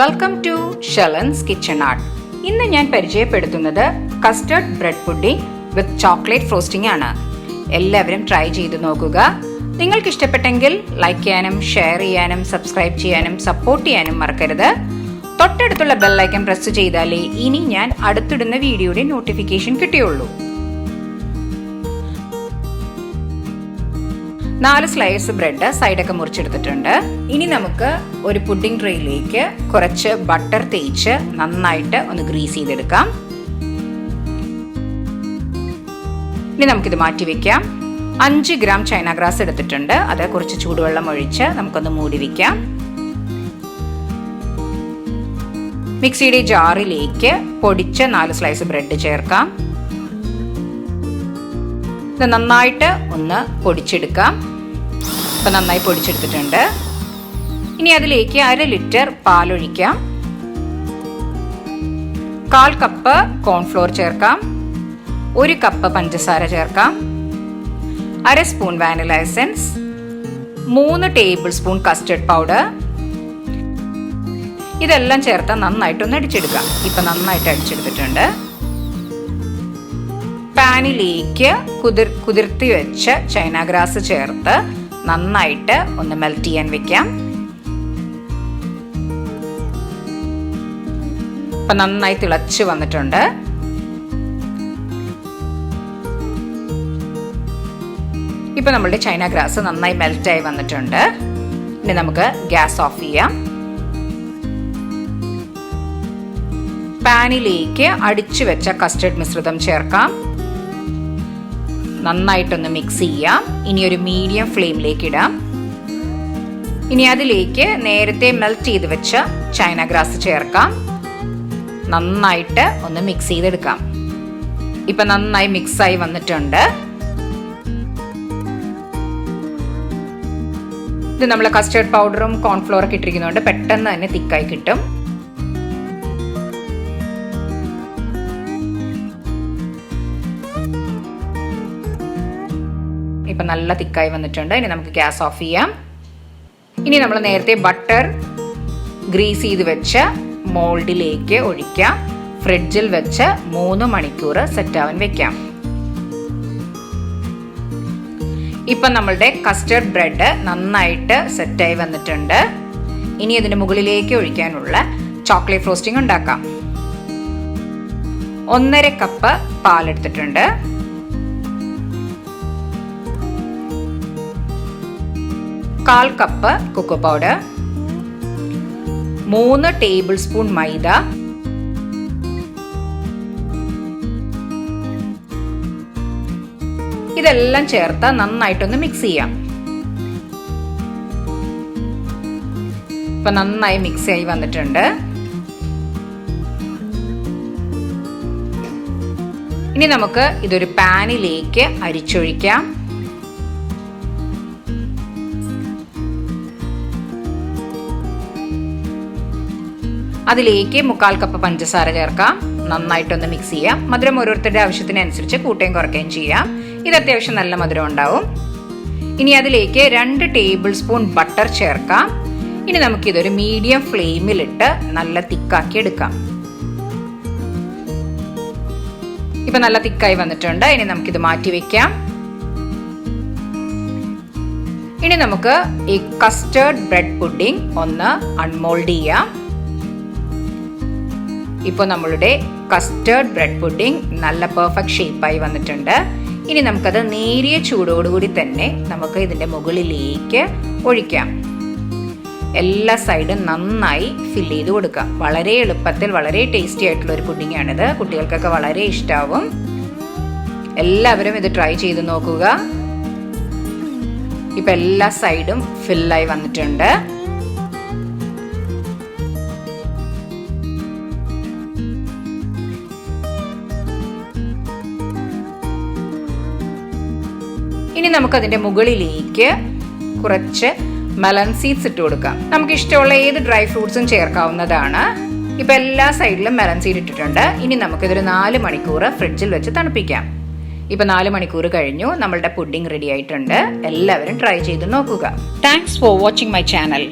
Welcome to ഷലൻസ് kitchen art. ഇന്ന് ഞാൻ പരിചയപ്പെടുത്തുന്നത് custard bread pudding with chocolate frosting ആണ്. എല്ലാവരും ട്രൈ ചെയ്ത് നോക്കുക. നിങ്ങൾക്ക് ഇഷ്ടപ്പെട്ടെങ്കിൽ ലൈക്ക് ചെയ്യാനും ഷെയർ ചെയ്യാനും സബ്സ്ക്രൈബ് ചെയ്യാനും സപ്പോർട്ട് ചെയ്യാനും മറക്കരുത്. തൊട്ടടുത്തുള്ള ബെൽ ഐക്കൺ പ്രസ് ചെയ്താലേ ഇനി ഞാൻ അടുത്തിടുന്ന വീഡിയോയുടെ നോട്ടിഫിക്കേഷൻ കിട്ടുകയുള്ളൂ. 4 സ്ലൈസ് ബ്രെഡ് സൈഡൊക്കെ മുറിച്ചെടുത്തിട്ടുണ്ട്. ഇനി നമുക്ക് ഒരു പുഡിംഗ് ട്രേയിലേക്ക് കുറച്ച് ബട്ടർ തേച്ച് നന്നായിട്ട് ഒന്ന് ഗ്രീസ് ചെയ്തെടുക്കാം. ഇനി നമുക്കിത് മാറ്റി വെക്കാം. 5 ഗ്രാം ചൈന ഗ്രാസ് എടുത്തിട്ടുണ്ട്. അത് കുറച്ച് ചൂടുവെള്ളം ഒഴിച്ച് നമുക്കൊന്ന് മൂടി വെക്കാം. മിക്സിയുടെ ജാറിലേക്ക് പൊടിച്ച 4 സ്ലൈസ് ബ്രെഡ് ചേർക്കാം. ഇത് നന്നായിട്ട് ഒന്ന് പൊടിച്ചെടുക്കാം. ഇപ്പം നന്നായി പൊടിച്ചെടുത്തിട്ടുണ്ട്. ഇനി അതിലേക്ക് 1/2 ലിറ്റർ പാലൊഴിക്കാം. 1/4 കപ്പ് കോൺഫ്ലോർ ചേർക്കാം. 1 കപ്പ് പഞ്ചസാര ചേർക്കാം. 1/2 spoon vanilla essence, 3 table spoon custard powder. ഇതെല്ലാം ചേർത്ത് നന്നായിട്ടൊന്ന് അടിച്ചെടുക്കാം. ഇപ്പം നന്നായിട്ട് അടിച്ചെടുത്തിട്ടുണ്ട്. പാനിലേക്ക് കുതിർത്തി വെച്ച ചൈന ഗ്രാസ് ചേർത്ത് നന്നായിട്ട് ഒന്ന് മെൽറ്റ് ചെയ്യാൻ വെക്കാം. ഇപ്പൊ നന്നായി തിളച്ച് വന്നിട്ടുണ്ട്. ഇപ്പൊ നമ്മളുടെ ചൈന ഗ്രാസ് നന്നായി മെൽറ്റായി വന്നിട്ടുണ്ട്. ഇനി നമുക്ക് ഗ്യാസ് ഓഫ് ചെയ്യാം. പാനിലേക്ക് അടിച്ചു വെച്ച കസ്റ്റർഡ് മിശ്രിതം ചേർക്കാം. നന്നായിട്ടൊന്ന് മിക്സ് ചെയ്യാം. ഇനി ഒരു മീഡിയം ഫ്ലെയിമിലേക്ക് ഇടാം. ഇനി അതിലേക്ക് നേരത്തെ മെൽറ്റ് ചെയ്ത് വെച്ച ചൈന ഗ്രാസ് ചേർക്കാം. നന്നായിട്ട് ഒന്ന് മിക്സ് ചെയ്തെടുക്കാം. ഇപ്പൊ നന്നായി മിക്സായി വന്നിട്ടുണ്ട്. ഇത് നമ്മൾ കസ്റ്റർഡ് പൗഡറും കോൺഫ്ലോറൊക്കെ ഇട്ടിരിക്കുന്നതുകൊണ്ട് പെട്ടെന്ന് തന്നെ തിക്കായി കിട്ടും. ഇപ്പം നല്ല തിക്കായി വന്നിട്ടുണ്ട്. ഇനി നമുക്ക് ഗ്യാസ് ഓഫ് ചെയ്യാം. ഇനി നമ്മൾ നേരത്തെ ബട്ടർ ഗ്രീസ് ചെയ്ത് വെച്ച മോൾഡിലേക്ക് ഒഴിക്കാം. ഫ്രിഡ്ജിൽ വെച്ച് 3 മണിക്കൂർ സെറ്റാവാൻ വെക്കാം. ഇപ്പം നമ്മളുടെ കസ്റ്റർഡ് ബ്രെഡ് നന്നായിട്ട് സെറ്റായി വന്നിട്ടുണ്ട്. ഇനി അതിന് മുകളിലേക്ക് ഒഴിക്കാനുള്ള ചോക്ലേറ്റ് ഫ്രോസ്റ്റിംഗ് ഉണ്ടാക്കാം. 1/2 കപ്പ് പാലെടുത്തിട്ടുണ്ട്. 1/4 cup cocoa powder, 3 tablespoon maida, ഇതെല്ലാം ചേർത്ത് നന്നായിട്ടൊന്ന് മിക്സ് ചെയ്യാം. ഇപ്പൊ നന്നായി മിക്സ് ആയി വന്നിട്ടുണ്ട്. ഇനി നമുക്ക് ഇതൊരു പാനിലേക്ക് അരിച്ചൊഴിക്കാം. അതിലേക്ക് 1/4 കപ്പ് പഞ്ചസാര ചേർക്കാം. നന്നായിട്ടൊന്ന് മിക്സ് ചെയ്യാം. മധുരം ഓരോരുത്തരുടെ ആവശ്യത്തിനനുസരിച്ച് കൂട്ടുകയും കുറയ്ക്കുകയും ചെയ്യാം. ഇത് അത്യാവശ്യം നല്ല മധുരം ഉണ്ടാവും. ഇനി അതിലേക്ക് 2 ടേബിൾ സ്പൂൺ ബട്ടർ ചേർക്കാം. ഇനി നമുക്കിതൊരു മീഡിയം ഫ്ലെയിമിലിട്ട് നല്ല തിക്കാക്കി എടുക്കാം. ഇപ്പൊ നല്ല തിക്കായി വന്നിട്ടുണ്ട്. ഇനി നമുക്കിത് മാറ്റി വെക്കാം. ഇനി നമുക്ക് ഈ കസ്റ്റർഡ് ബ്രെഡ് പുഡിംഗ് ഒന്ന് അൺമോൾഡ് ചെയ്യാം. ഇപ്പോൾ നമ്മളുടെ കസ്റ്റർഡ് ബ്രെഡ് പുഡിംഗ് നല്ല പെർഫെക്റ്റ് ഷേപ്പായി വന്നിട്ടുണ്ട്. ഇനി നമുക്കത് നേരിയ ചൂടോടുകൂടി തന്നെ നമുക്ക് ഇതിൻ്റെ മുകളിലേക്ക് ഒഴിക്കാം. എല്ലാ സൈഡും നന്നായി ഫില്ല് ചെയ്ത് കൊടുക്കാം. വളരെ എളുപ്പത്തിൽ വളരെ ടേസ്റ്റി ആയിട്ടുള്ള ഒരു പുഡിംഗ് ആണിത്. കുട്ടികൾക്കൊക്കെ വളരെ ഇഷ്ടാവും. എല്ലാവരും ഇത് ട്രൈ ചെയ്ത് നോക്കുക. ഇപ്പം എല്ലാ സൈഡും ഫില്ലായി വന്നിട്ടുണ്ട്. ഇനി നമുക്കതിൻ്റെ മുകളിലേക്ക് കുറച്ച് മെലൺ സീഡ്സ് ഇട്ട് കൊടുക്കാം. നമുക്ക് ഇഷ്ടമുള്ള ഏത് ഡ്രൈ ഫ്രൂട്ട്സും ചേർക്കാവുന്നതാണ്. ഇപ്പം എല്ലാ സൈഡിലും മെലൺ സീഡ് ഇട്ടിട്ടുണ്ട്. ഇനി നമുക്കിതൊരു 4 മണിക്കൂർ ഫ്രിഡ്ജിൽ വെച്ച് തണുപ്പിക്കാം. ഇപ്പം 4 മണിക്കൂർ കഴിഞ്ഞു. നമ്മളുടെ പുഡിംഗ് റെഡി ആയിട്ടുണ്ട്. എല്ലാവരും ട്രൈ ചെയ്ത് നോക്കുക. Thanks for watching my channel.